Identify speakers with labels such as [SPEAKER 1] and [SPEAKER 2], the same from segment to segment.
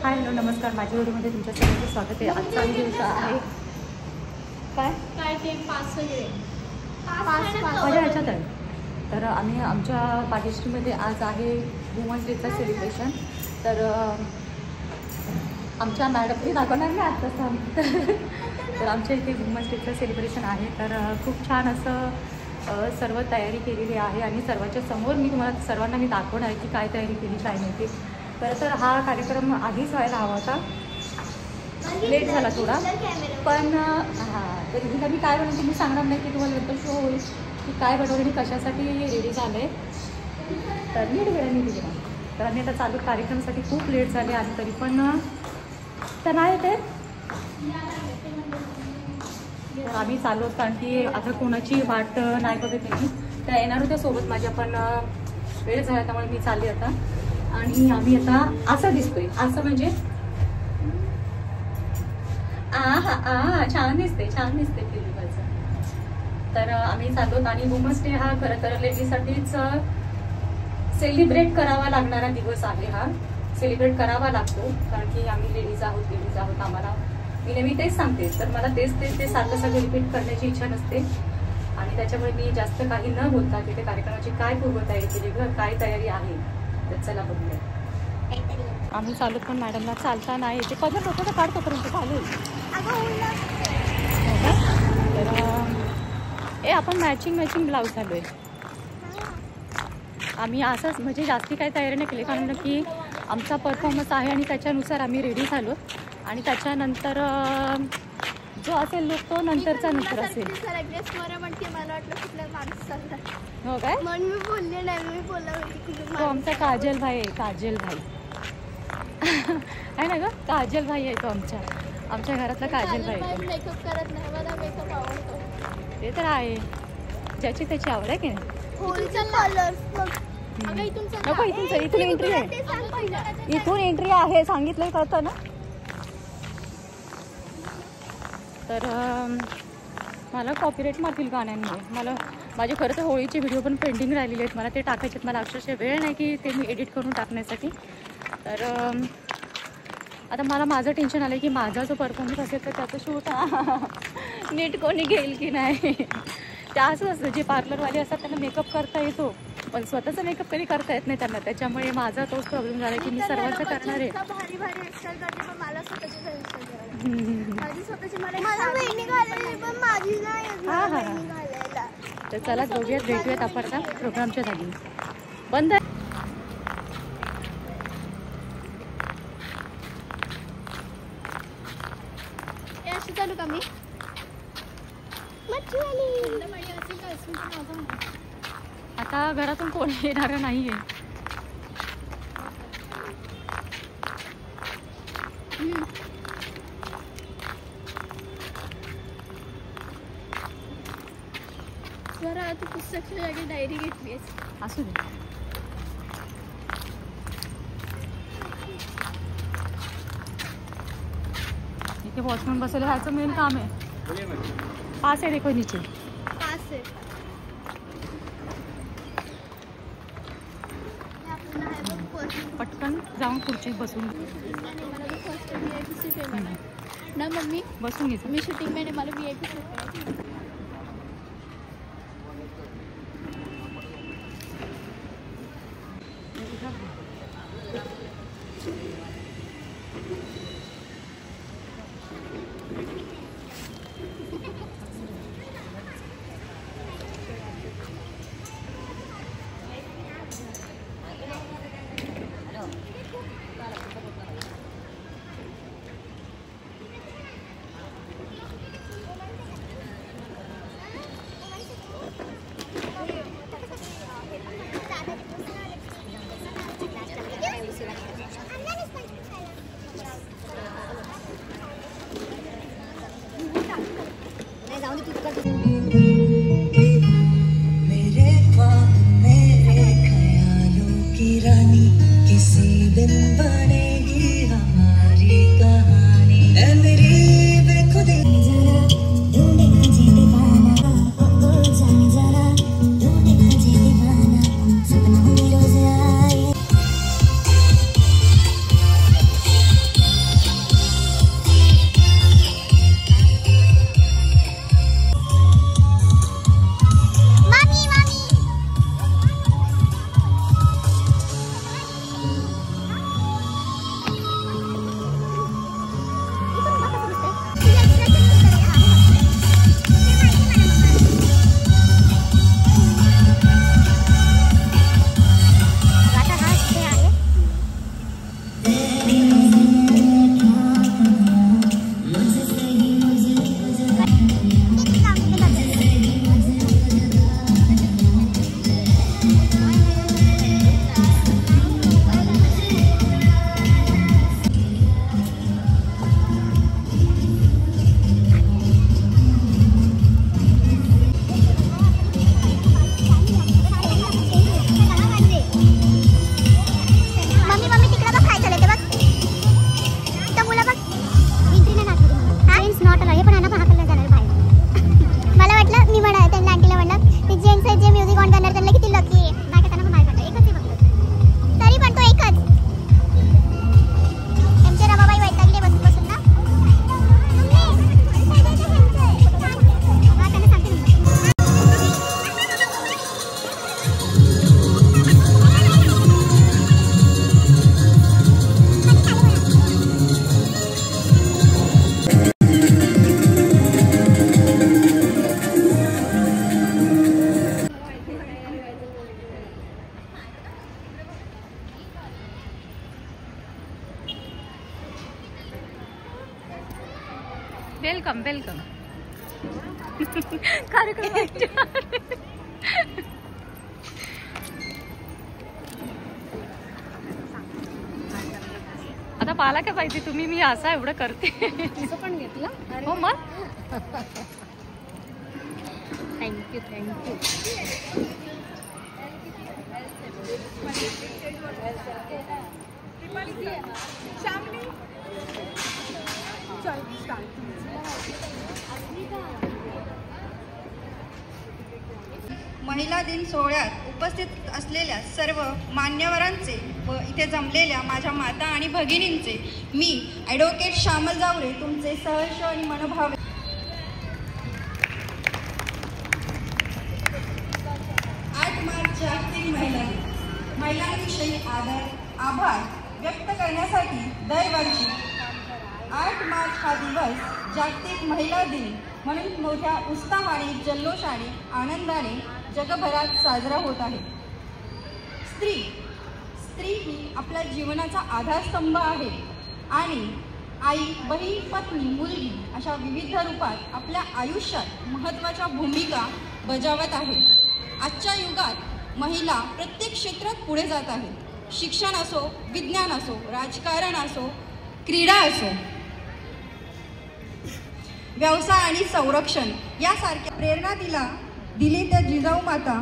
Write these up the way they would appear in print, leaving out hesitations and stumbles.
[SPEAKER 1] Hi hello नमस्कार, माझ्या व्हिडिओमध्ये तुमच्या सर्वांचं स्वागत आहे. आजचा दिवस आहे काय
[SPEAKER 2] काय ते पाच सगळे
[SPEAKER 1] माझ्या ह्याच्यात आहे. तर आम्ही आमच्या बागेश्रीमध्ये आज आहे वुमन्स डेचं सेलिब्रेशन. तर आमच्या मॅडमनी दाखवणार नाही आता तर आमच्या इथे वुमन्स डेचं सेलिब्रेशन आहे. तर खूप छान असं सर्व तयारी केलेली आहे आणि सर्वांच्या समोर मी तुम्हाला सर्वांना मी दाखवणार आहे की काय तयारी केली काय नाही ते. खरं तर हा कार्यक्रम आधीच व्हायला हवा होता, लेट झाला थोडा. पण हां, तर हिला मी काय बनवते मी सांगणार नाही की तुम्हाला नंतर शो होईल की काय बनवलं आणि कशासाठी रेडी झालं आहे. तर नीट गेला तर आम्ही आता चालू कार्यक्रमासाठी खूप लेट झाले आणि तरी पण तर नाही येते. तर आम्ही चालू होतो कारण की आता कोणाची वाट नाही बघत नाही. त्या येणार होत्या सोबत माझ्या, पण वेळ झाला त्यामुळे मी चालली आता. आणि आम्ही आता असं दिसतोय, असं म्हणजे छान दिसते फिल्मचं. तर आम्ही चाललो आणि वुमन्स डे हा खरं तर लेडीजसाठीच सेलिब्रेट करावा लागणारा दिवस आहे. हा सेलिब्रेट करावा लागतो कारण की आम्ही लेडीज आहोत. आम्हाला मी नेहमी तेच सांगते, तर मला ते सारखं रिपीट करण्याची इच्छा नसते आणि त्याच्यामुळे मी जास्त काही न बोलता तिथे कार्यक्रमाची काय पूर्वतयारी केली, काय तयारी आहे तर चला बघूया. आम्ही चालू पण मॅडमला चालता नाही ते पदर होतं तर काढतोपर्यंत चालू. तर आपण मॅचिंग ब्लाऊज चालू आहे. आम्ही असंच म्हणजे जास्ती काही तयारी नाही केली कारण की आमचा परफॉर्मन्स आहे आणि त्याच्यानुसार आम्ही रेडी झालो आणि त्याच्यानंतर जो असेल लोक तो नंतरचा नंतर असेल. हो काय तो आमचा काजल भाई आहे ना ग, काजल भाई आहे तो आमच्या घरातला काजल भाई.
[SPEAKER 2] मेकअप करत नाही, मला मेकअप आवडतो.
[SPEAKER 1] ते तर आहे, ज्याची त्याची आवड आहे की नाही. नको इथून एंट्री आहे, इथून एंट्री आहे सांगितलंय कळतं ना. तर मला कॉपीराईट मारतील गाण्यांमुळे. माझे खरं तर होळीचे व्हिडिओ पण पेंडिंग राहिलेले आहेत, मला ते टाकायचे आहेत. मला अक्षरशः वेळ नाही की ते मी एडिट करून टाकण्यासाठी. तर आता मला माझं टेन्शन आलं की माझा जो परफॉर्मन्स असेल तर त्याचं शूट नीट कोणी घेईल की नाही. त्या असं असतं, जे पार्लरवाले असतात त्यांना मेकअप करता येतो पण स्वतःचा मेकअप कधी करता येत नाही त्यांना. त्याच्यामुळे माझा तोच प्रॉब्लेम झाला की मी सर्वांचं करणार आहे. तर चला भेटूयात आपण आता प्रोग्रामच्या जागी. बंद आहे.
[SPEAKER 2] चालू का मी
[SPEAKER 1] आता घरातून कोण येणार नाहीये.
[SPEAKER 2] जरा तू पुस्तकाच्या जागी डायरी घेतलीस.
[SPEAKER 1] असू दे. इथे वॉचमन बसवलं, ह्याचं मेन काम आहे. पास आहे देखो नीचे,
[SPEAKER 2] पास आहे.
[SPEAKER 1] पटकन जाऊन खुर्चीत बसून
[SPEAKER 2] ना मम्मी
[SPEAKER 1] बसून घ्यायचं.
[SPEAKER 2] मी शूटिंग मध्ये मला VIP सीट.
[SPEAKER 1] Welcome welcome. कार्यक्रम आता पाला काय पाहिजे तुम्ही, मी असा एवढं करते.
[SPEAKER 2] असं पण घेतलं.
[SPEAKER 1] हो मग.
[SPEAKER 2] Thank you thank you.
[SPEAKER 3] महिला दिन सोहळ्यात उपस्थित असलेल्या सर्व मान्यवरांचे व इथे जमलेल्या माझ्या माता आणि भगिनींचे मी ॲडव्होकेट श्यामल जावरे तुमचे सहर्ष आणि मनोभावे 8 मार्च जागतिक महिला दिन. महिलांविषयी आभार व्यक्त करण्यासाठी दरवर्षी 8 मार्च हा दिवस जागतिक महिला दिन म्हणून मोठ्या उत्साहाने, जल्लोषाने, आनंदाने जगभरात साजरा होत आहे. स्त्री ही आपल्या जीवनाचा आधारस्तंभ आहे आणि आई, बहीण, पत्नी, मुलगी अशा विविध रूपात आपल्या आयुष्यात महत्त्वाच्या भूमिका बजावत आहे. आजच्या युगात महिला प्रत्येक क्षेत्रात पुढे जात आहे. शिक्षण असो, विज्ञान असो, राजकारण असो, क्रीडा असो, व्यवसाय आणि संरक्षण यासारख्या प्रेरणा दिली त्या जिजाऊ माता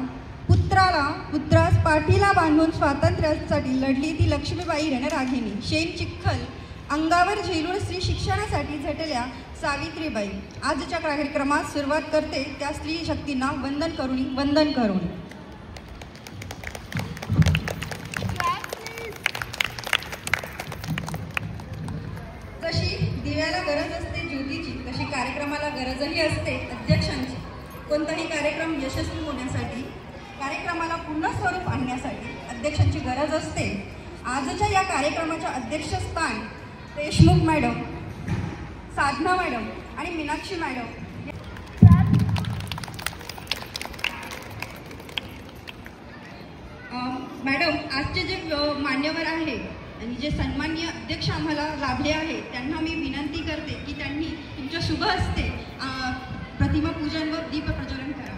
[SPEAKER 3] पुत्रास पाठीला बांधून स्वातंत्र्यासाठी लढली ती लक्ष्मीबाई रणरागिणी. शेण चिखल अंगावर झेलून स्त्री शिक्षणासाठी झटल्या सावित्रीबाई. आजच्या कार्यक्रमात सुरुवात करते त्या स्त्री शक्तींना वंदन करून. जशी दिव्याला गरज असते ज्योतीची, तशी कार्यक्रमाला गरजही असते अध्यक्षांची. कोणताही कार्यक्रम यशस्वी होण्यासाठी, कार्यक्रमाला पूर्ण स्वरूप आणण्यासाठी अध्यक्षांची गरज असते. आजच्या या कार्यक्रमाच्या अध्यक्षस्थान देशमुख मॅडम, साधना मॅडम आणि मीनाक्षी मॅडम मॅडम आजचे जे मान्यवर आहे आणि जे सन्माननीय अध्यक्ष आम्हाला लाभले आहेत त्यांना मी विनंती करते की त्यांनी तुमच्या शुभ हस्ते प्रतिमा पूजन व दीप प्रज्वलन करा.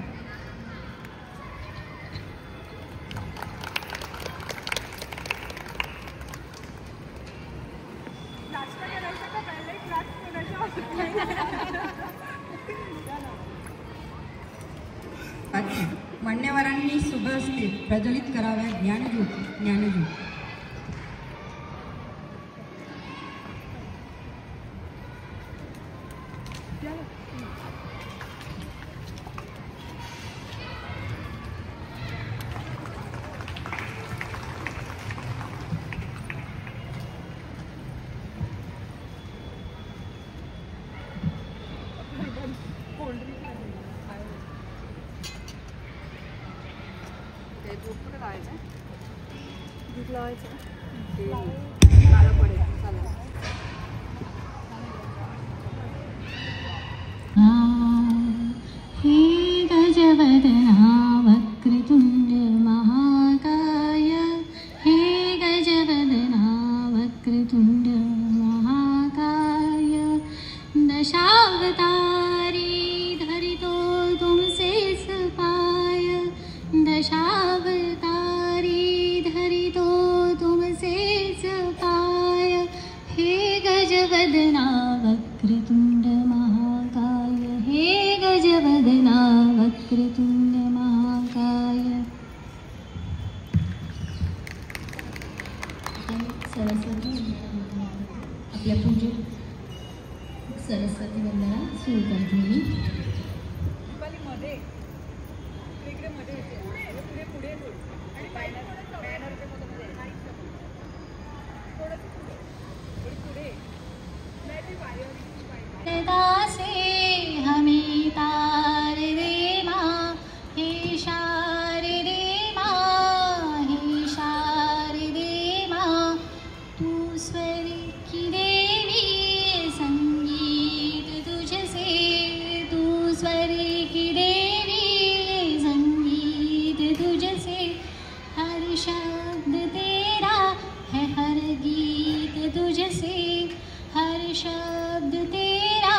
[SPEAKER 3] मान्यवरांनी शुभ हस्ते प्रज्वलित कराव्या ज्ञानज्योती.
[SPEAKER 4] हे गजवदना वक्रतुंड महाकाय, हे गजवदना वक्रतुंड महाकाय, दशावतारी धरितो तुमसे पाय, दशावतारी धरितो तुमसे पाय, हे गजवदना वक्रतुंड महाकाय, हे गजवदना वक्रतुंड महाकाय. सरस्वती आपल्या पूजेत सरस्वती वंदना सुरू करते मी. दासे हमें तार दे माँ, हे शारदे माँ, हे शारदे माँ, तू स्वर की देवी, संगीत तुझसे, तू स्वर की देवी, संगीत तुझसे, हर शब्द तेरा है हर गीत तुझसे, हर शब्द तेरा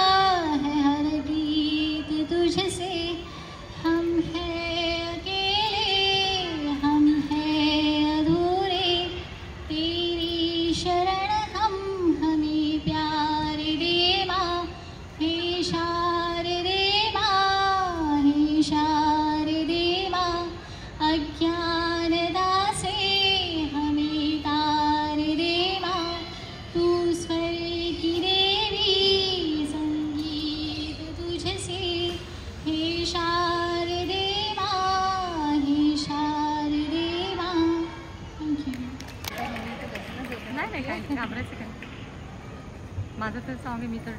[SPEAKER 1] माझं तर सॉंग आहे, मी तर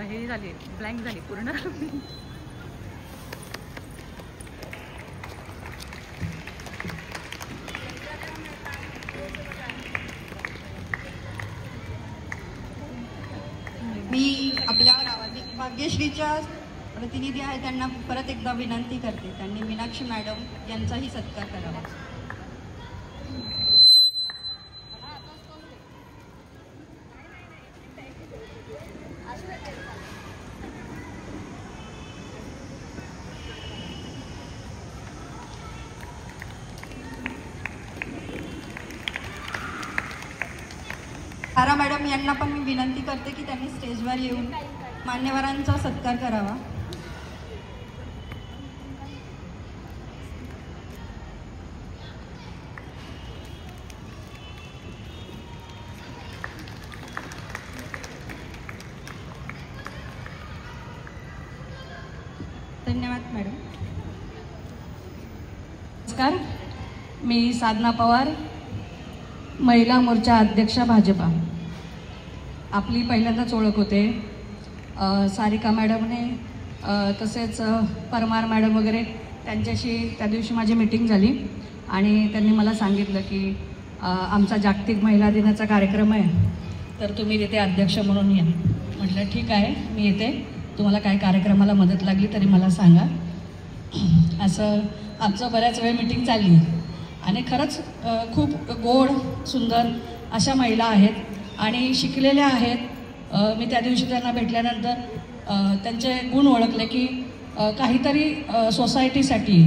[SPEAKER 1] हे झाले, ब्लँक झाले पूर्ण.
[SPEAKER 3] मी आपल्या भाग्यश्रीच्या प्रतिनिधी आहे त्यांना परत एकदा विनंती करते, त्यांनी मीनाक्षी मॅडम यांचाही सत्कार करावा. तारा मॅडम यांना पण मी विनंती करते की त्यांनी स्टेजवर येऊन मान्यवरांचा सत्कार करावा. धन्यवाद मॅडम.
[SPEAKER 5] नमस्कार, मी साधना पवार, महिला मोर्चा अध्यक्षा भाजपा. आपली पहिल्यांदाच ओळख होते. सारिका मॅडमने तसेच परमार मॅडम वगैरे त्यांच्याशी त्या दिवशी माझी मीटिंग झाली आणि त्यांनी मला सांगितलं की आमचा जागतिक महिला दिनाचा कार्यक्रम आहे, तर तुम्ही तिथे अध्यक्ष म्हणून या. म्हटलं ठीक आहे, मी येते, तुम्हाला काय कार्यक्रमाला मदत लागली तरी मला सांगा. असं आमचं बऱ्याच वेळ मीटिंग चालली आणि खरंच खूप गोड सुंदर अशा महिला आहेत आणि शिकलेल्या आहेत. मी त्या दिवशी त्यांना भेटल्यानंतर त्यांचे गुण ओळखले की काहीतरी सोसायटीसाठी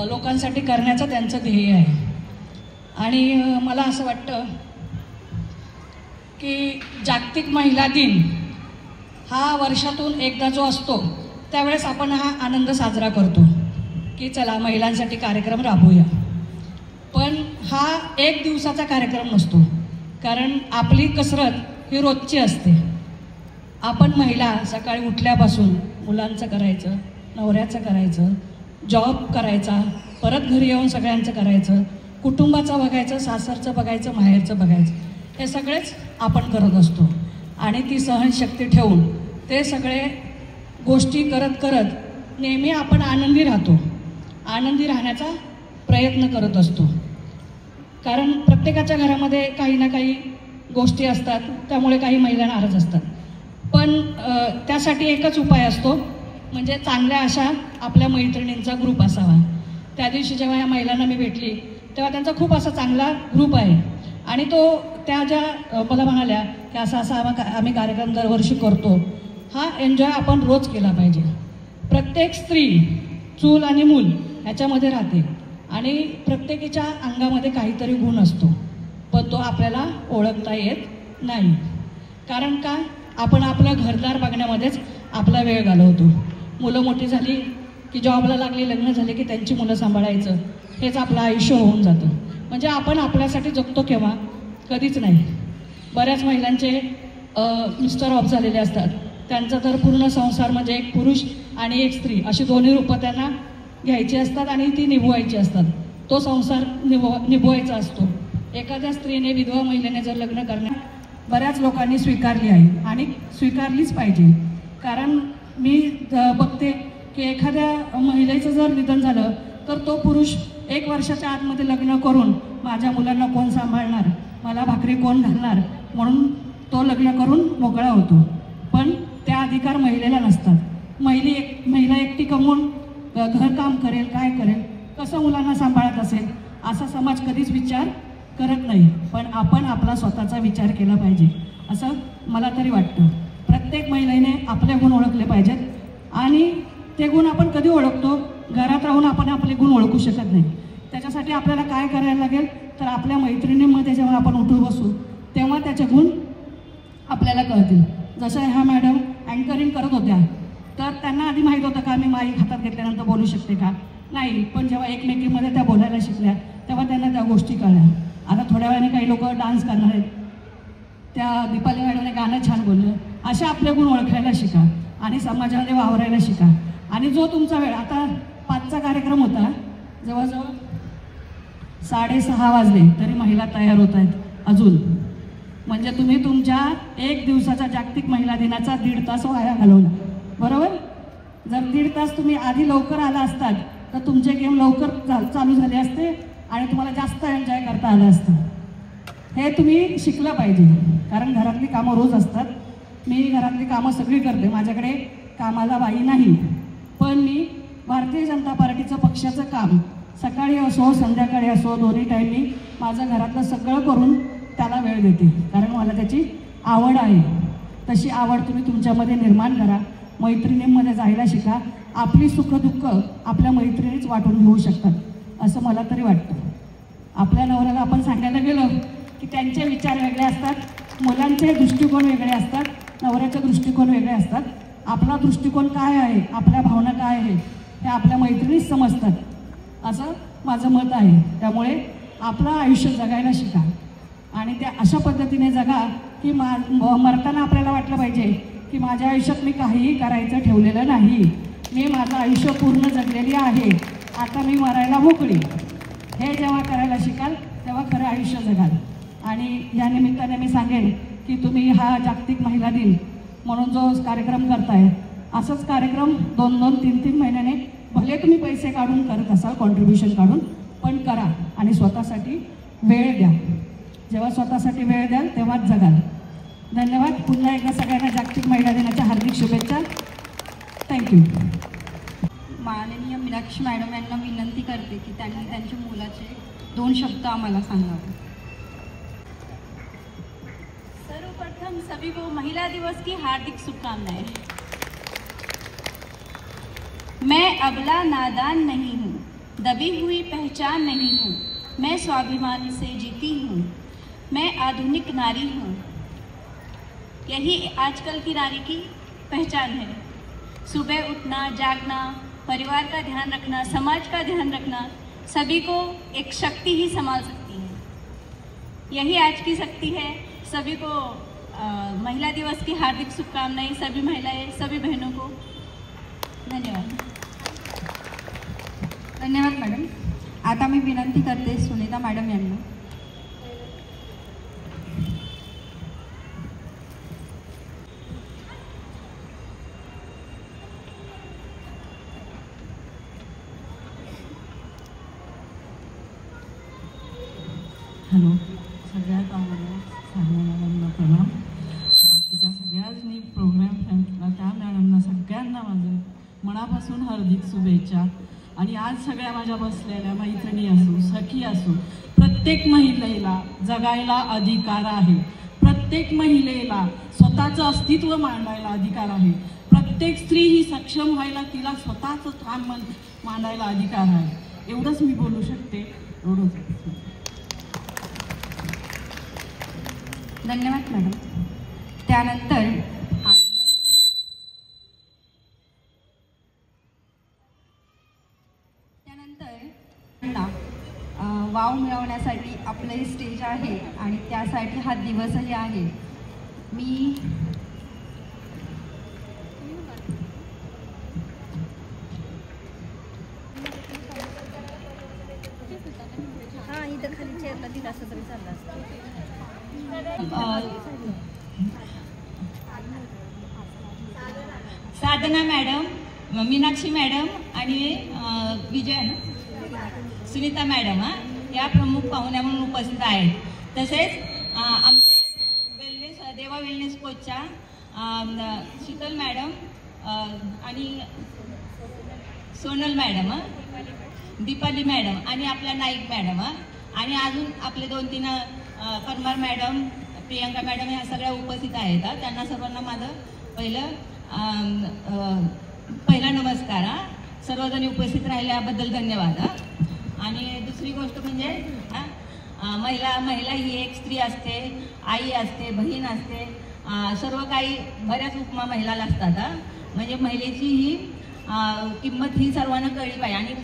[SPEAKER 5] लोकांसाठी करण्याचं त्यांचं ध्येय आहे. आणि मला असं वाटतं की जागतिक महिला दिन हा वर्षातून एकदा जो असतो त्यावेळेस आपण हा आनंद साजरा करतो की चला महिलांसाठी कार्यक्रम राबवूया. पण हा एक दिवसाचा कार्यक्रम नसतो, कारण आपली कसरत ही रोजची असते. आपण महिला सकाळी उठल्यापासून मुलांचं करायचं, नवऱ्याचं करायचं, जॉब करायचा, परत घरी येऊन सगळ्यांचं करायचं, कुटुंबाचं बघायचं, सासरचं बघायचं, माहेरचं बघायचं, हे सगळेच आपण करत असतो. आणि ती सहनशक्ती ठेवून ते सगळे गोष्टी करत करत नेहमी आपण आनंदी राहतो, आनंदी राहण्याचा प्रयत्न करत असतो. कारण प्रत्येकाच्या घरामध्ये काही ना काही गोष्टी असतात, त्यामुळे काही महिला नाराज असतात. पण त्यासाठी एकच उपाय असतो, म्हणजे चांगल्या अशा आपल्या मैत्रिणींचा ग्रुप असावा. त्या दिवशी जेव्हा या महिलांना मी भेटली तेव्हा त्यांचा खूप असा चांगला ग्रुप आहे आणि तो त्या ज्या मला म्हणाल्या की असा आम्ही कार्यक्रम दरवर्षी करतो, हा एन्जॉय आपण रोज केला पाहिजे. प्रत्येक स्त्री चूल आणि मूल ह्याच्यामध्ये राहते आणि प्रत्येकीच्या अंगामध्ये काहीतरी गुण असतो, पण तो आपल्याला ओळखता येत नाही. कारण का, आपण आपलं घरदार बघण्यामध्येच आपला वेळ घालवतो. मुलं मोठी झाली की जॉबला लागली, लग्न झाले की त्यांची मुलं सांभाळायचं, हेच आपलं आयुष्य होऊन जातं. म्हणजे आपण आपल्यासाठी जगतो केव्हा, कधीच नाही. बऱ्याच महिलांचे मिस्टर ऑफ झालेले असतात, त्यांचा तर पूर्ण संसार म्हणजे एक पुरुष आणि एक स्त्री अशी दोन्ही रूपं त्यांना घ्यायची असतात आणि ती निभवायची असतात. तो संसार निभवायचा असतो. एखाद्या स्त्रीने, विधवा महिलेने जर लग्न करणे बऱ्याच लोकांनी स्वीकारली आहे आणि स्वीकारलीच पाहिजे. कारण मी बघते की एखाद्या महिलेचं जर निधन झालं तर तो पुरुष 1 वर्षाच्या आतमध्ये लग्न करून माझ्या मुलांना कोण सांभाळणार, मला भाकरी कोण घालणार म्हणून तो लग्न करून मोकळा होतो. पण त्या अधिकार महिलेला नसतात. महिला एकटी कमवून घरकाम करेल, काय करेल, कसं मुलांना सांभाळत असेल, असा समाज कधीच विचार करत नाही. पण आपण आपला स्वतःचा विचार केला पाहिजे असं मला तरी वाटतं. प्रत्येक महिलेने आपले गुण ओळखले पाहिजेत आणि ते गुण आपण कधी ओळखतो, घरात राहून आपण आपले गुण ओळखू शकत नाही. त्याच्यासाठी आपल्याला काय करायला लागेल तर आपल्या मैत्रिणींमध्ये जेव्हा आपण उठून बसू तेव्हा त्याचे गुण आपल्याला कळतील. जसं ह्या मॅडम अँकरिंग करत होत्या तर त्यांना आधी माहीत होतं का मी माईक हातात घेतल्यानंतर बोलू शकते का, नाही. पण जेव्हा एकमेकीमध्ये त्या बोलायला शिकल्या तेव्हा त्यांना त्या गोष्टी कळल्या. आता थोड्या वेळाने काही लोक डान्स करणार आहेत, त्या दीपाली मॅडमने गाणं छान बोललं. असे आपले गुण ओळखायला शिका आणि समाजामध्ये वावरायला शिका. आणि जो तुमचा वेळ, आता 5चा कार्यक्रम होता, जवळजवळ 6:30 वाजले तरी महिला तयार होत आहेत. अजून म्हणजे तुम्ही तुमच्या 1 दिवसाच्या जागतिक महिला दिनाचा 1.5 तास वाया घालवला, बरोबर? जर 1.5 तास तुम्ही आधी लवकर आला असतात तर तुमचे गेम लवकर चालू झाले असते आणि तुम्हाला जास्त एन्जॉय करता आलं असतं. हे तुम्ही शिकलं पाहिजे, कारण घरातली कामं रोज असतात. मी घरातली कामं सगळी करते, माझ्याकडे कामाला बाई नाही. पण मी भारतीय जनता पार्टीचं पक्षाचं काम सकाळी असो संध्याकाळी असो दोन्ही टाईम मी माझं घरातलं सगळं करून त्याला वेळ देते, कारण मला त्याची आवड आहे. तशी आवड तुम्ही तुमच्यामध्ये निर्माण करा, मैत्रिणींमध्ये जायला शिका. आपली सुखदुःख आपल्या मैत्रिणीच वाटून घेऊ शकतात असं मला तरी वाटतं. आपल्या नवऱ्याला आपण सांगायला गेलो की त्यांचे विचार वेगळे असतात, मुलांचे दृष्टिकोन वेगळे असतात, नवऱ्याचे दृष्टिकोन वेगळे असतात. आपला दृष्टिकोन काय आहे, आपल्या भावना काय आहे हे आपल्या मैत्रिणीच समजतात, असं माझं मत आहे. त्यामुळे आपलं आयुष्य जगायला शिका आणि त्या अशा पद्धतीने जगा की मरताना आपल्याला वाटलं पाहिजे की माझ्या आयुष्यात मी काहीही करायचं ठेवलेलं नाही, मी माझं आयुष्य पूर्ण जगलेली आहे, आता मी मरायला मोकळी. हे जेव्हा करायला शिकाल तेव्हा खरं आयुष्य जगाल. आणि या निमित्ताने मी सांगेन की तुम्ही हा जागतिक महिला दिन म्हणून जो कार्यक्रम करताय, असंच कार्यक्रम 2-2, 3-3 महिन्याने भले तुम्ही पैसे काढून करत असाल, कॉन्ट्रीब्युशन काढून, पण करा आणि स्वतःसाठी वेळ द्या. जेव्हा स्वतःसाठी वेळ द्याल तेव्हाच जगाल. धन्यवाद. पुन्हा एकदा सगळ्यांना जागतिक महिला दिनाच्या हार्दिक शुभेच्छा. थँक्यू.
[SPEAKER 3] माननीय मीनाक्षी मॅडम यांना विनंती करते की त्यांनी त्यांच्या मुलाचे 2 शब्द आम्हाला सांगावे.
[SPEAKER 6] सर्वप्रथम सभी को महिला दिवस की हार्दिक शुभकामनाएं. मैं अबला नादान नहीं हूँ, दबी हुई पहचान नहीं हूँ, मैं स्वाभिमान से जीती हूँ, मैं आधुनिक नारी हूँ. यही आजकल की नारी की पहचान है. सुबह उठना, जागना, परिवार का ध्यान रखना, समाज का ध्यान रखना, सभी को एक शक्ति ही संभाल सकती है. यही आज की शक्ति है. सभी को महिला दिवस की हार्दिक शुभकामनाएं, सभी महिलाएं, सभी बहनों को धन्यवाद.
[SPEAKER 3] धन्यवाद मॅडम. आता मी विनंती करते सुनीता मॅडम यांना.
[SPEAKER 7] हॅलो, सगळ्यात आम्हाला सानिया मॅडमना प्रणाम. बाकीच्या सगळ्यांनी प्रोग्राम प्लॅन केला त्या मॅडमना सगळ्यांना माझं मनापासून हार्दिक शुभेच्छा. आणि आज सगळ्या माझ्या बसलेल्या मैत्रिणी असो, सखी असो, प्रत्येक महिलेला जगायला अधिकार आहे. प्रत्येक महिलेला स्वतःचं अस्तित्व मांडायला अधिकार आहे. प्रत्येक स्त्री ही सक्षम व्हायला तिला स्वतःचं ठाम मांडायला अधिकार आहे. एवढंच मी बोलू शकते. एवढंच.
[SPEAKER 3] धन्यवाद मॅडम. त्यानंतर वाव मिळवण्यासाठी आपलं स्टेज आहे आणि त्यासाठी हा दिवसही आहे. मी
[SPEAKER 2] इथं खाली चेअरला दिला असं तरी चाललं असतं.
[SPEAKER 6] साधना मॅडम, मीनाक्षी मॅडम आणि विजय सुनीता मॅडम या प्रमुख पाहुण्या म्हणून उपस्थित आहेत. तसेच आमचे देवा वेलनेस कोचच्या शीतल मॅडम आणि सोनल मॅडम, दीपाली मॅडम आणि आपल्या नाईक मॅडम आणि अजून आपले 2-3 परमार मॅडम, प्रियंका मॅडम ह्या सगळ्या उपस्थित आहेत. त्यांना सर्वांना माझं पहिला नमस्कार. सर्वजणी उपस्थित राहिल्याबद्दल धन्यवाद. आणि दुसरी गोष्ट म्हणजे महिला ही एक स्त्री असते, आई असते, बहीण असते, सर्व काही बऱ्याच उपमा महिलाला असतात. म्हणजे महिलेची ही किंमत ही सर्वांना कळली पाहिजे. आणि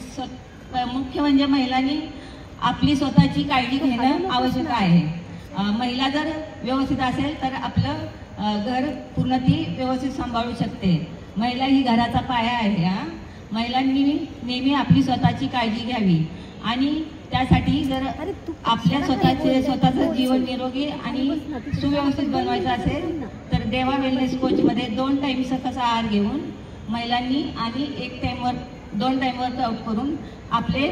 [SPEAKER 6] मुख्य म्हणजे महिलांनी आपली स्वतःची काळजी घेणं आवश्यक आहे. महिला जर व्यवस्थित असेल तर आपलं घर पूर्ण ती व्यवस्थित सांभाळू शकते. महिला ही घराचा पाया आहे. महिलांनी नेहमी आपली स्वतःची काळजी घ्यावी आणि त्यासाठी जर आपल्या स्वतःचं जीवन निरोगी आणि सुव्यवस्थित बनवायचं असेल तर देवा वेलनेस कोचमध्ये 2 टाइम सकस आहार घेऊन महिलांनी आणि 2 टाइम वर्कआउट करून आपले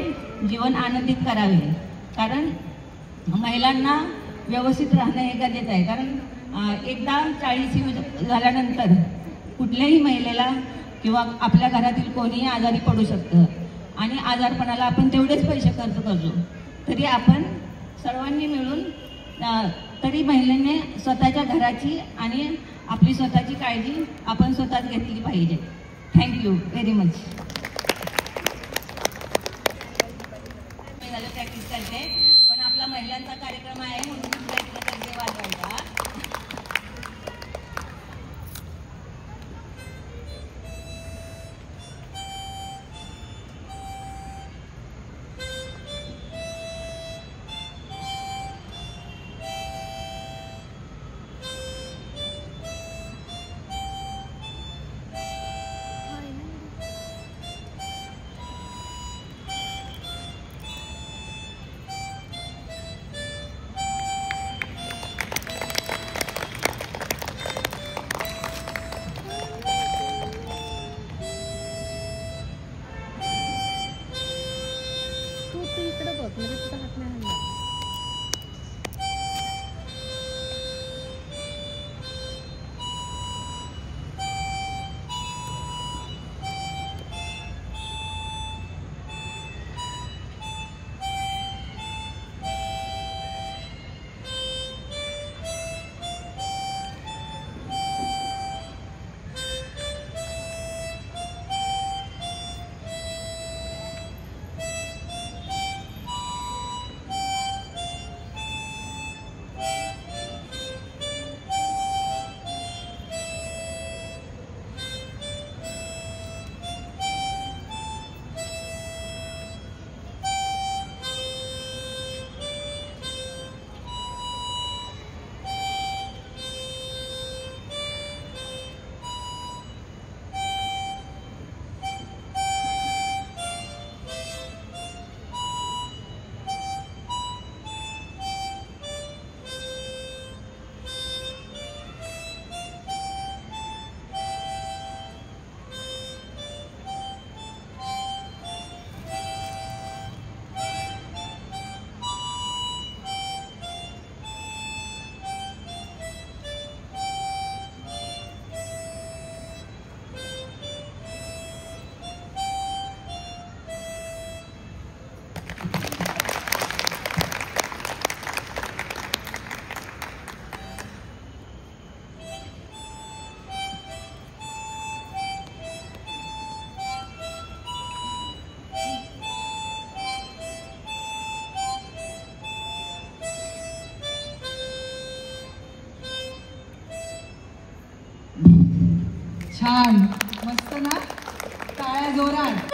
[SPEAKER 6] जीवन आनंदित करावे. कारण महिलांना व्यवस्थित राहणं हे गरजेचं आहे. कारण एकदा 40 झाल्यानंतर कुठल्याही महिलेला किंवा आपल्या घरातील कोणीही आजारी पडू शकतं आणि आजारपणाला आपण तेवढेच पैसे खर्च करतो. तरी आपण सर्वांनी मिळून तरी महिलांनी स्वतःच्या घराची आणि आपली स्वतःची काळजी आपण स्वतःच घेतली पाहिजे. Thank you very much. प्रॅक्टिस करते पण आपला महिलांचा कार्यक्रम आहे म्हणून प्रयत्न करते वाजवायचा.
[SPEAKER 3] छान मस्त ना. टाळ्या जोरात.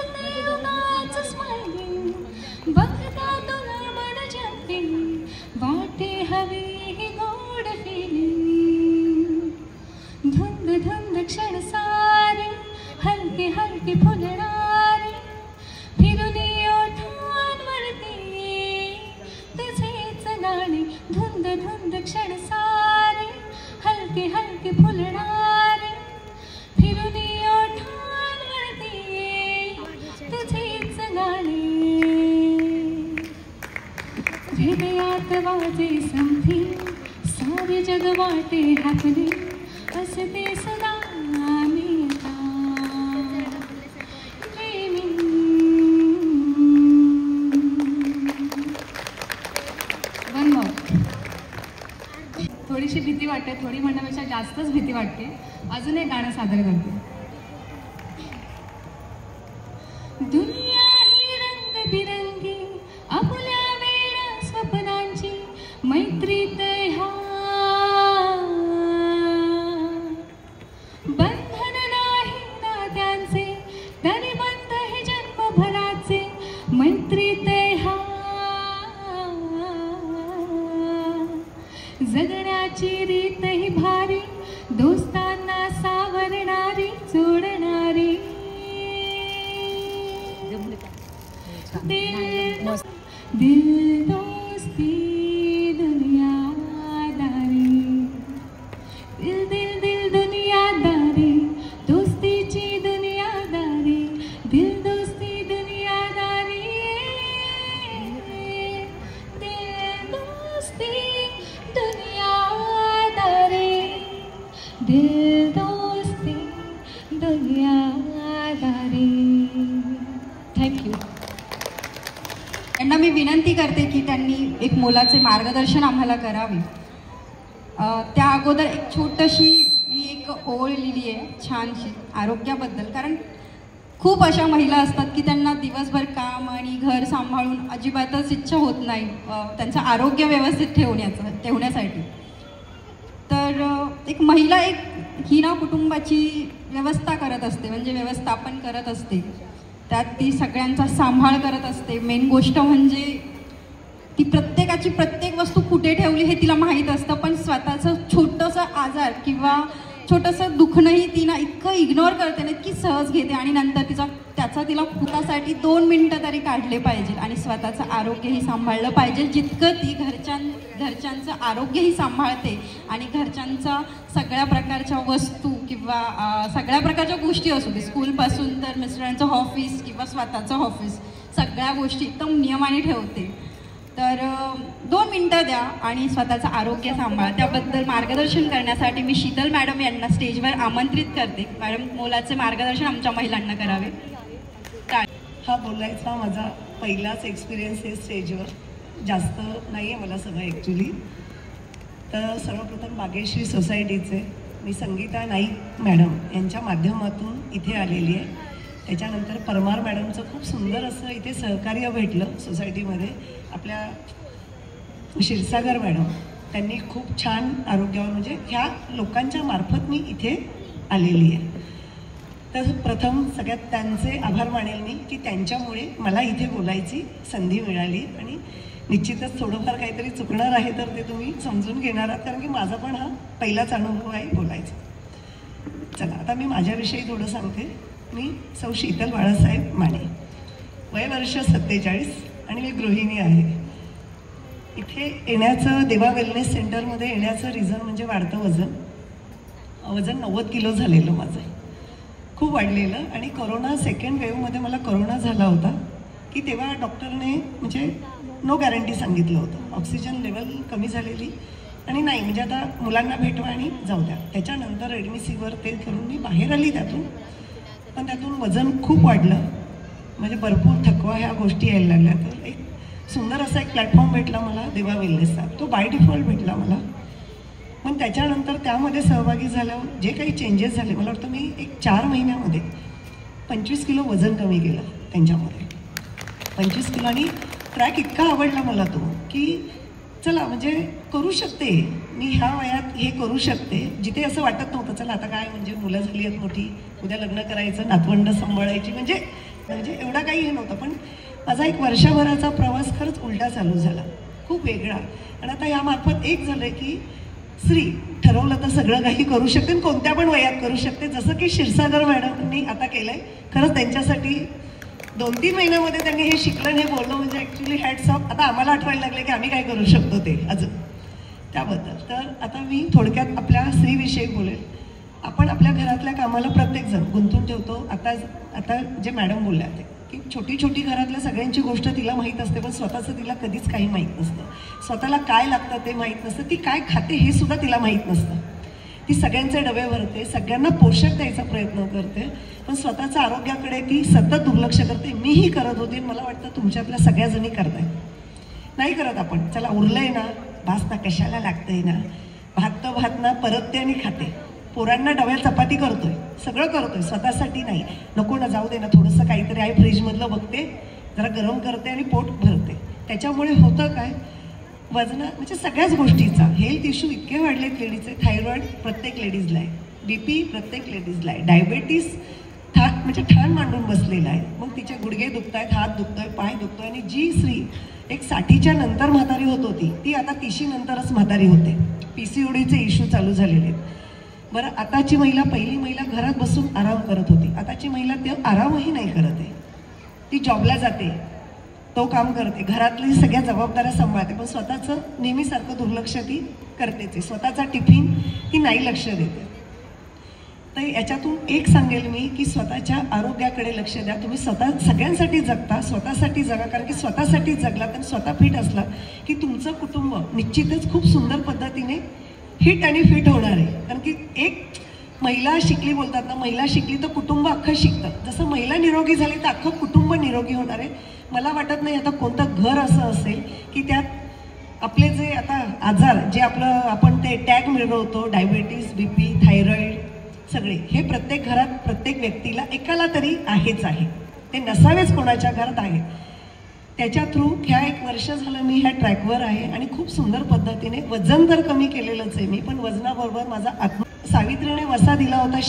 [SPEAKER 4] वाटे हवे ही गोड फिलिंग धुंद धुंद क्षण सारे हलके हलके फुलणारे फिरून ओठांवरती तुझेच गाणे धुंद धुंद क्षण सारे हलके हलके फुलणारे फिरून ओठांवरती तुझेच गाणे हृदयात वाजे समथिंग सारे जग वाटे हॅपनिंग असते सदा मी ड्रीमिंग. One more. थोडीशी भीती वाटते, थोडी म्हणण्यापेक्षा जास्तच भीती वाटते. अजून एक गाणं सादर करते. दुनिया ही रंगबिरंगी आपुल्या स्वप्नांची मैत्रीत ह्या बंधन नाही नात्यांचे तरी बंध हे जन्मभराचे मैत्रीत ह्या जगण्याची रीत ही भारी दोस्तांना सावरणारी जोडणारी.
[SPEAKER 1] दिल दोस्ती दुनियादारी. थँक्यू.
[SPEAKER 3] त्यांना मी विनंती करते की त्यांनी एक मोलाचे मार्गदर्शन आम्हाला करावे. त्या अगोदर एक छोटीशी मी एक ओळ लिहिली आहे छानशी आरोग्याबद्दल. कारण खूप अशा महिला असतात की त्यांना दिवसभर काम आणि घर सांभाळून अजिबातच इच्छा होत नाही त्यांचं आरोग्य व्यवस्थित ठेवण्यासाठी. तर एक महिला ही ना कुटुंबाची व्यवस्था करत असते, म्हणजे व्यवस्थापन करत असते. त्यात ती सगळ्यांचा सांभाळ करत असते. मेन गोष्ट म्हणजे ती प्रत्येकाची प्रत्येक वस्तू कुठे ठेवली हे तिला माहीत असतं, पण स्वतःचं छोटंसं आजार किंवा छोटंसं दुखणंही ती ना इतकं इग्नोर करते ना, इतकी सहज घेते आणि नंतर त्याचा तिला फुटासाठी 2 मिनटं तरी काढले पाहिजे आणि स्वतःचं आरोग्यही सांभाळलं पाहिजे जितकं ती घरच्यांचं आरोग्यही सांभाळते आणि घरच्यांचा सगळ्या प्रकारच्या वस्तू किंवा सगळ्या प्रकारच्या गोष्टी असू दे, स्कूलपासून तर मिस्टरांचं ऑफिस किंवा स्वतःचं ऑफिस, सगळ्या गोष्टी एकदम नियमाने ठेवते. तर 2 मिनटं द्या आणि स्वतःचं आरोग्य सांभाळा. त्याबद्दल मार्गदर्शन करण्यासाठी मी शीतल मॅडम यांना स्टेजवर आमंत्रित करते. मॅडम, मोलाचे मार्गदर्शन आमच्या महिलांना करावे.
[SPEAKER 8] हा बोलायचा माझा पहिलाच एक्सपिरियन्स आहे स्टेजवर, जास्त नाही आहे मला सगळं ॲक्च्युली. तर सर्वप्रथम बागेश्री सोसायटीचे मी संगीता नाईक मॅडम यांच्या माध्यमातून इथे आलेली आहे. त्याच्यानंतर परमार मॅडमचं खूप सुंदर असं इथे सहकार्य भेटलं सोसायटीमध्ये. आपल्या क्षीरसागर मॅडम त्यांनी खूप छान आरोग्यावर, म्हणजे ह्या लोकांच्या मार्फत मी इथे आलेली आहे. तर प्रथम सगळ्यात त्यांचे आभार मानेल मी की त्यांच्यामुळे मला इथे बोलायची संधी मिळाली. आणि निश्चितच थोडंफार काहीतरी चुकणार आहे तर ते तुम्ही समजून घेणार आहात, कारण की माझा पण हा पहिलाच अनुभव आहे बोलायचा. चला, आता मी माझ्याविषयी थोडं सांगते. मी सौ शीतल बाळासाहेब माने, वय वर्ष 47 आणि मी गृहिणी आहे. इथे येण्याचं, देवा वेलनेस सेंटरमध्ये येण्याचं रिझन म्हणजे वाढतं वजन 90 किलो झालेलं माझं, खूप वाढलेलं. आणि कोरोना सेकंड वेव्हमध्ये मला कोरोना झाला होता की तेव्हा डॉक्टरने म्हणजे नो गॅरंटी सांगितलं होतं. ऑक्सिजन लेवल कमी झालेली आणि नाही म्हणजे आता मुलांना भेटवा आणि जाऊ द्या. त्याच्यानंतर रेडमिसीवर ते करून मी बाहेर आली त्यातून, पण त्यातून वजन खूप वाढलं, म्हणजे भरपूर थकवा ह्या गोष्टी यायला लागल्या. तर एक सुंदर असा एक प्लॅटफॉर्म भेटला मला देवा वेलनेसचा, तो बाय डिफॉल्ट भेटला मला. पण त्याच्यानंतर त्यामध्ये सहभागी झाल्यावर जे काही चेंजेस झाले, मला वाटतं मी एक 4 महिन्यामध्ये 25 किलो वजन कमी केलं त्यांच्यामध्ये. 25 किलो. आणि ट्रॅक इतका आवडला मला तो की चला म्हणजे करू शकते मी ह्या वयात, हे करू शकते. जिथे असं वाटत नव्हतं चला आता काय म्हणजे मुलं झाली आहेत मोठी, उद्या लग्न करायचं, नातवंड सांभाळायची, म्हणजे एवढा काही हे नव्हतं. पण माझा एक वर्षभराचा प्रवास खरंच उलटा चालू झाला, खूप वेगळा. आणि आता यामार्फत एक झालं आहे की स्त्री ठरवलं तर सगळं काही करू शकते आणि कोणत्या पण वयात करू शकते. जसं की क्षीरसागर मॅडमनी आता केलं आहे. खरंच त्यांच्यासाठी 2-3 महिन्यामध्ये त्यांनी हे शिकलं, हे बोललं, म्हणजे ॲक्च्युली हॅट्स ऑफ. आता आम्हाला आठवायला लागले की आम्ही काय करू शकतो ते अजून त्याबद्दल. तर आता मी थोडक्यात आपल्या स्त्रीविषयी बोलेल. आपण आपल्या घरातल्या कामाला प्रत्येकजण गुंतून ठेवतो. आता जे मॅडम बोलल्या ते की छोटी छोटी घरातल्या सगळ्यांची गोष्ट तिला माहीत असते, पण स्वतःचं तिला कधीच काही माहीत नसतं. स्वतःला काय लागतं ते माहीत नसतं, ती काय खाते हे सुद्धा तिला माहीत नसतं. ती सगळ्यांचे डबे भरते, सगळ्यांना पोषक द्यायचा प्रयत्न करते, पण स्वतःच्या आरोग्याकडे ती सतत दुर्लक्ष करते. मीही करत होते, मला वाटतं तुमच्यातल्या सगळ्याजणी करताय. नाही करत आपण, चला उरलंय ना, भास ना, कशाला लागतंय ना, भात ना परतते आणि खाते. पोरांना डब्यात चपाती करतोय, सगळं करतोय, स्वतःसाठी नाही. नको ना, जाऊ दे ना, थोडंसं काहीतरी आहे फ्रीजमधलं बघते, जरा गरम करते आणि पोट भरते. त्याच्यामुळे होतं काय, वजन म्हणजे सगळ्याच गोष्टीचा हेल्थ इश्यू इतके वाढलेत लेडीजचे. थायरॉइड प्रत्येक लेडीजला आहे, BP प्रत्येक लेडीजला आहे, डायबेटीस म्हणजे ठाण मांडून बसलेला आहे. मग तिचे गुडघे दुखत आहेत, हात दुखतोय, पाय दुखतोय. आणि जी स्त्री एक 60च्या नंतर म्हातारी होत होती ती आता 30 नंतरच म्हातारी होते. PCODचे इश्यू चालू झालेले आहेत. बरं, आताची महिला, पहिली महिला घरात बसून आराम करत होती, आताची महिला ते आरामही नाही करत आहे. ती जॉबला जाते, तो काम करते, घरातली सगळ्या जबाबदाऱ्या सांभाळते, पण स्वतःचं नेहमीसारखं दुर्लक्ष ती करतेच. स्वतःचा टिफिन ती नाही लक्ष देते. तर याच्यातून एक सांगेल मी की स्वतःच्या आरोग्याकडे लक्ष द्या. तुम्ही स्वतः सगळ्यांसाठी जगता, स्वतःसाठी जगा, कारण की स्वतःसाठी जगला तर स्वतः फिट असला की तुमचं कुटुंब निश्चितच खूप सुंदर पद्धतीने हिट आणि फिट होणार आहे. कारण की एक महिला शिकली बोलतात ना, महिला शिकली तर कुटुंब अख्खं शिकतं. जसं महिला निरोगी झाली तर अख्खं कुटुंब निरोगी होणार आहे. मला वाटत नाही आता कोणतं घर असं असेल की त्यात आपले जे आता आजार जे आपण ते टॅग मिळवतो, डायबिटीस, BP, थायरॉईड, सगळे हे प्रत्येक घरात प्रत्येक व्यक्तीला एकाला तरी आहेच आहे. ते नसावेच कोणाच्या घरात आहे. त्याच्या थ्रू ह्या 1 वर्ष झालं मी ह्या ट्रॅकवर आहे आणि खूप सुंदर पद्धतीने वजन तर कमी केलेलंच आहे मी, पण वजनाबरोबर माझा सावित्रीने वसा दिला होता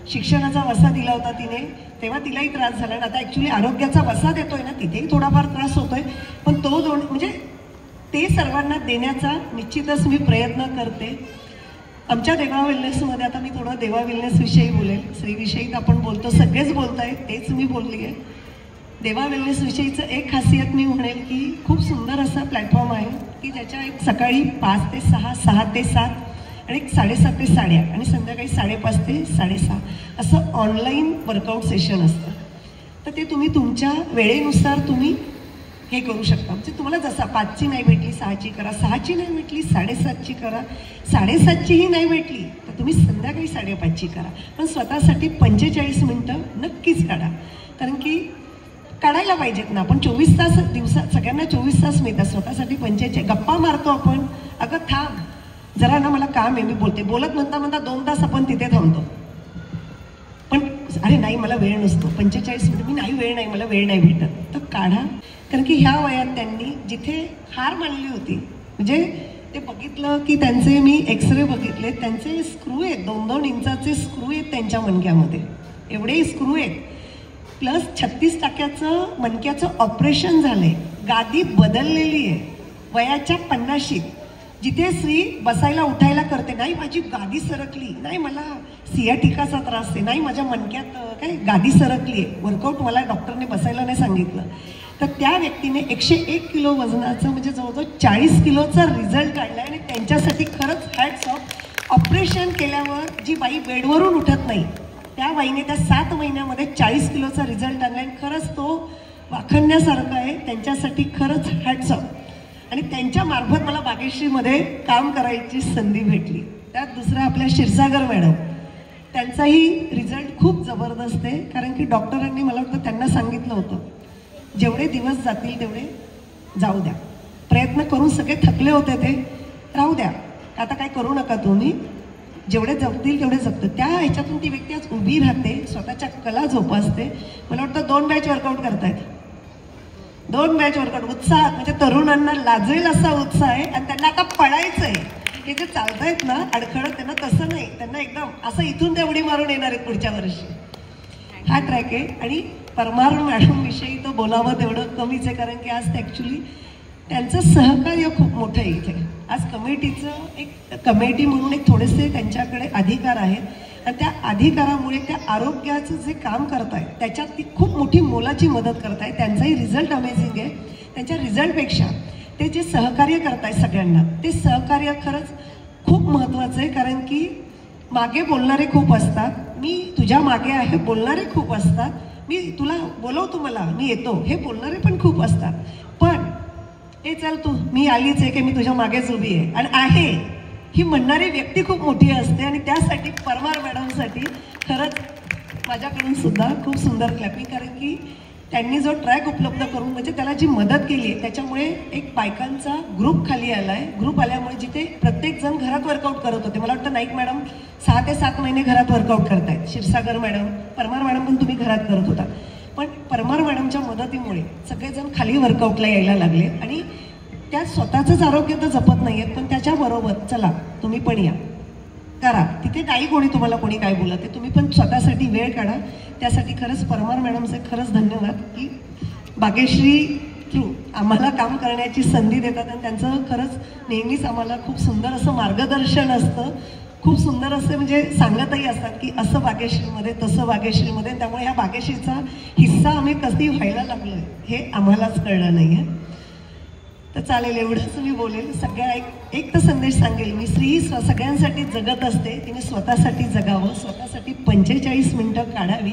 [SPEAKER 8] शिक्षणाचा वसा दिला होता तिने, तेव्हा तिलाही त्रास झाला. आणि आता ॲक्च्युली आरोग्याचा वसा देतोय ना, तिथेही थोडाफार त्रास होतोय, पण तो म्हणजे ते सर्वांना देण्याचा निश्चितच मी प्रयत्न करते. आमच्या देवा वेलनेसमध्ये आता मी थोडं देवा वेलनेसविषयी बोलेल. स्त्रीविषयी आपण बोलतो, सगळेच बोलत आहेत, तेच मी बोलली आहे. देवा वेलनेसविषयीचं एक खासियत मी म्हणेल की खूप सुंदर असा प्लॅटफॉर्म आहे की ज्याच्या एक सकाळी 5 ते 6, 6 ते 7 आणि 7:30 ते 8:30 आणि संध्याकाळी 5:30 ते 6:30 असं ऑनलाईन वर्कआउट सेशन असतं. तर ते तुम्ही तुमच्या वेळेनुसार तुम्ही हे करू शकता. म्हणजे तुम्हाला जसा 5ची नाही भेटली 6ची करा, 6ची नाही भेटली 7:30ची करा, 7:30चीही नाही भेटली तर तुम्ही संध्याकाळी 5:30ची करा. पण स्वतःसाठी 45 मिनटं नक्कीच काढा, कारण की काढायला पाहिजेत ना. आपण 24 तास दिवसात, सगळ्यांना 24 तास मिळतात, स्वतःसाठी 45. गप्पा मारतो आपण, अगं थांब जरा ना मला काम आहे, मी बोलत म्हणता 2 तास आपण तिथे थांबतो. पण अरे नाही मला वेळ नसतो, 45 मिनिट मी नाही, वेळ नाही, मला वेळ नाही भेटत. तर काढा, कारण की ह्या वयात त्यांनी जिथे हार मानली होती, म्हणजे ते बघितलं की त्यांचे मी एक्सरे बघितले, त्यांचे स्क्रू आहेत, 2-2 इंचाचे स्क्रू आहेत त्यांच्या मणक्यामध्ये, एवढे स्क्रू आहेत. प्लस 36% मणक्याचं ऑपरेशन झालंय, गादी बदललेली आहे वयाच्या 50शीत. जिथे स्त्री बसायला उठायला करते, नाही माझी गादी सरकली, नाही मला सियाटिकाचा त्रास आहे, नाही माझ्या मणक्यात काय गादी सरकली आहे, वर्कआउट मला डॉक्टरने बसायला नाही सांगितलं, तर त्या व्यक्तीने 101 किलो वजनाचं म्हणजे जवळजवळ 40 किलोचा रिझल्ट आणला. आणि त्यांच्यासाठी खरंच हॅट्स ऑफ. ऑपरेशन केल्यावर जी बाई बेडवरून उठत नाही त्या बाईने त्या 7 महिन्यामध्ये 40 किलोचा रिझल्ट आणला आणि खरंच तो वाखण्यासारखा आहे. त्यांच्यासाठी खरंच हॅट्स ऑफ. आणि त्यांच्या मार्फत मला बागेश्रीमध्ये काम करायची संधी भेटली. त्यात दुसरं आपल्या क्षीरसागर मॅडम, त्यांचाही रिझल्ट खूप जबरदस्त आहे, कारण की डॉक्टरांनी मला वाटतं त्यांना सांगितलं होतं जेवढे दिवस जातील तेवढे जाऊ द्या, प्रयत्न करून सगळे थकले होते ते राहू द्या, आता काय करू नका तुम्ही, जेवढे जगतील तेवढे जगतं. त्या ह्याच्यातून ती व्यक्ती आज उभी राहते, स्वतःच्या कला जोपासते. मला वाटतं 2 बॅच वर्कआउट करतायत, 2 बॅच वर्कआउट उत्साहात, म्हणजे तरुणांना लाजेल असा उत्साह आहे. आणि त्यांना आता पळायचं आहे, हे जे चालतायत ना अडखळत, त्यांना तसं नाही, त्यांना एकदम असं इथून ते उडी मारून येणार आहेत पुढच्या वर्षी. हा ट्रॅक आहे. आणि परमार मॅडमविषयी तर बोलावं तेवढं कमीच आहे, कारण की आज ॲक्च्युली त्यांचं सहकार्य खूप मोठं आहे इथे. आज कमिटीचं एक कमिटी म्हणून एक थोडेसे त्यांच्याकडे अधिकार आहेत आणि त्या अधिकारामुळे त्या आरोग्याचं जे काम करतायत त्याच्यात ती खूप मोठी मोलाची मदत करतायत. त्यांचाही रिझल्ट अमेझिंग आहे. त्यांच्या रिझल्टपेक्षा ते जे सहकार्य करतायत सगळ्यांना, ते सहकार्य खरंच खूप महत्त्वाचं आहे, कारण की मागे बोलणारे खूप असतात, मी तुझ्या मागे आहे बोलणारे खूप असतात, मी तुला बोलवतो मला मी येतो हे बोलणारे पण खूप असतात. पण हे चल तू मी आलीच आहे की मी तुझ्या मागेच उभी आहे आणि आहे ही म्हणणारी व्यक्ती खूप मोठी असते. आणि त्यासाठी परमार मॅडमसाठी खरंच माझ्याकडून सुद्धा खूप सुंदर क्लॅपिंग, कारण की त्यांनी जो ट्रॅक उपलब्ध करून म्हणजे त्याला जी मदत केली आहे त्याच्यामुळे एक बायकांचा ग्रुप खाली आला आहे. ग्रुप आल्यामुळे जिथे प्रत्येकजण घरात वर्कआउट करत होते, मला वाटतं नाईक मॅडम 6 ते 7 महिने घरात वर्कआउट करतायत, क्षीरसागर मॅडम, परमार मॅडम पण तुम्ही घरात करत होता, पण परमार मॅडमच्या मदतीमुळे सगळेजण खाली वर्कआउटला यायला लागले. आणि त्या स्वतःचंच आरोग्य तर जपत नाही आहेत, पण त्याच्याबरोबर चला तुम्ही पण या करा, तिथे नाही कोणी तुम्हाला कोणी काय बोलत आहे, तुम्ही पण स्वतःसाठी वेळ काढा. त्यासाठी खरंच परमार मॅडमचे खरंच धन्यवाद की बागेश्री थ्रू आम्हाला काम करण्याची संधी देतात. आणि त्यांचं खरंच नेहमीच आम्हाला खूप सुंदर असं मार्गदर्शन असतं, खूप सुंदर असं म्हणजे सांगतही असतात की असं बागेश्रीमध्ये तसं बागेश्रीमध्ये. त्यामुळे ह्या बागेश्रीचा हिस्सा आम्ही कधी व्हायला लागलो हे आम्हालाच कळलं नाही आहे. तर चालेल, एवढंच मी बोलेल. सगळ्या एक तर संदेश सांगेल मी, स्त्री सगळ्यांसाठी जगत असते, तिने स्वतःसाठी जगावं, स्वतःसाठी 45 मिनिटं काढावी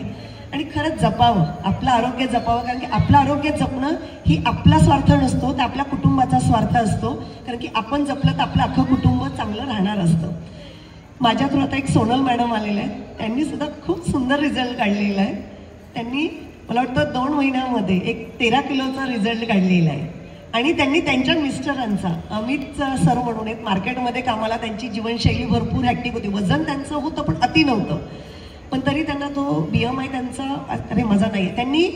[SPEAKER 8] आणि खरंच जपावं, आपलं आरोग्य जपावं. कारण की आपलं आरोग्य जपणं ही आपला स्वार्थ नसतो, तर आपल्या कुटुंबाचा स्वार्थ असतो. कारण की आपण जपलं तर आपलं अख्खं कुटुंब चांगलं राहणार असतं. माझ्या थ्रू आता एक सोनल मॅडम आलेल्या आहेत, त्यांनी सुद्धा खूप सुंदर रिझल्ट काढलेला आहे. त्यांनी मला वाटतं 2 महिन्यामध्ये एक 13 किलोचा रिझल्ट काढलेला आहे. आणि त्यांनी त्यांच्या मिस्टरांचा, अमित सर म्हणून एक मार्केटमध्ये कामाला, त्यांची जीवनशैली भरपूर ॲक्टिव्ह होती, वजन त्यांचं होतं पण अति नव्हतं, पण तरी त्यांना तो BMI त्यांचा अरे मजा नाही आहे. त्यांनी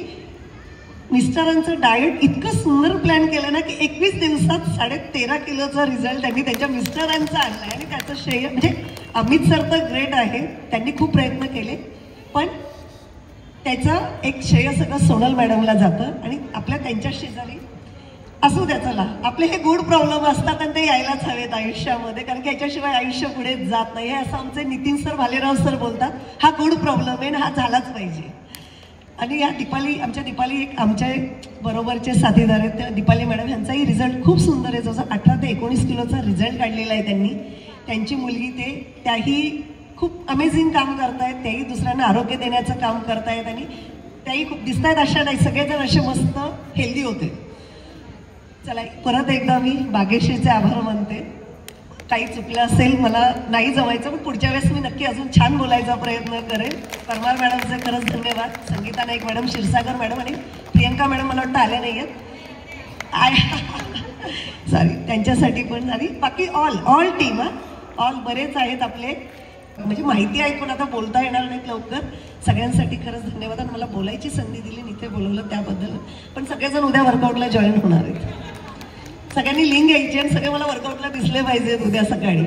[SPEAKER 8] मिस्टरांचं डाएट इतकं सुंदर प्लॅन केलं ना की 21 दिवसात 13.5 किलोचा रिझल्ट त्यांनी त्यांच्या मिस्टरांचा आणला आहे. आणि त्याचं श्रेय म्हणजे अमित सर तर ग्रेट आहे, त्यांनी खूप प्रयत्न केले, पण त्याचं एक श्रेय सगळं सोनल मॅडमला जातं. आणि आपल्या त्यांच्या शेजारी असू द्या, चला आपले हे गुड प्रॉब्लेम असतात आणि ते यायलाच हवेत आयुष्यामध्ये, कारण की याच्याशिवाय आयुष्य पुढे जात नाही. हे असं आमचे नितीन सर, भालेराव सर बोलतात, हा गुड प्रॉब्लेम आहे ना, हा झालाच पाहिजे. आणि या आमच्या दीपाली एक आमच्या बरोबरचे साथीदार आहेत, त्या दीपाली मॅडम यांचाही रिझल्ट खूप सुंदर आहे. जसं 18 ते 19 किलोचा रिझल्ट काढलेला आहे त्यांनी. त्यांची मुलगी त्याही खूप अमेझिंग काम करतायत, त्याही दुसऱ्यांना आरोग्य देण्याचं काम करतायत आणि त्याही खूप दिसत आहेत अशा नाही, सगळेजण असे मस्त हेल्दी होते. चला परत एकदा मी बागेश्रीचे आभार मानते. काही चुकलं असेल, मला नाही जमायचं, पण पुढच्या वेळेस मी नक्की अजून छान बोलायचा प्रयत्न करेन. परमार मॅडमचे खरंच धन्यवाद, संगीता नाईक मॅडम, क्षीरसागर मॅडम आणि प्रियंका मॅडम मला वाटतं आल्या नाही आहेत, सॉरी, त्यांच्यासाठी पण. आणि बाकी ऑल टीम, ऑल बरेच आहेत आपले, म्हणजे माहिती आहे पण आता बोलता येणार नाहीत लवकर. सगळ्यांसाठी खरंच धन्यवाद. आणि मला बोलायची संधी दिली, इथे बोलवलं त्याबद्दल. पण सगळेजण उद्या वर्कआउटला जॉईन होणार आहेत, सगळ्यांनी लिंक घ्यायची आणि सगळे मला वर्कआउटला दिसले पाहिजेत उद्या सकाळी.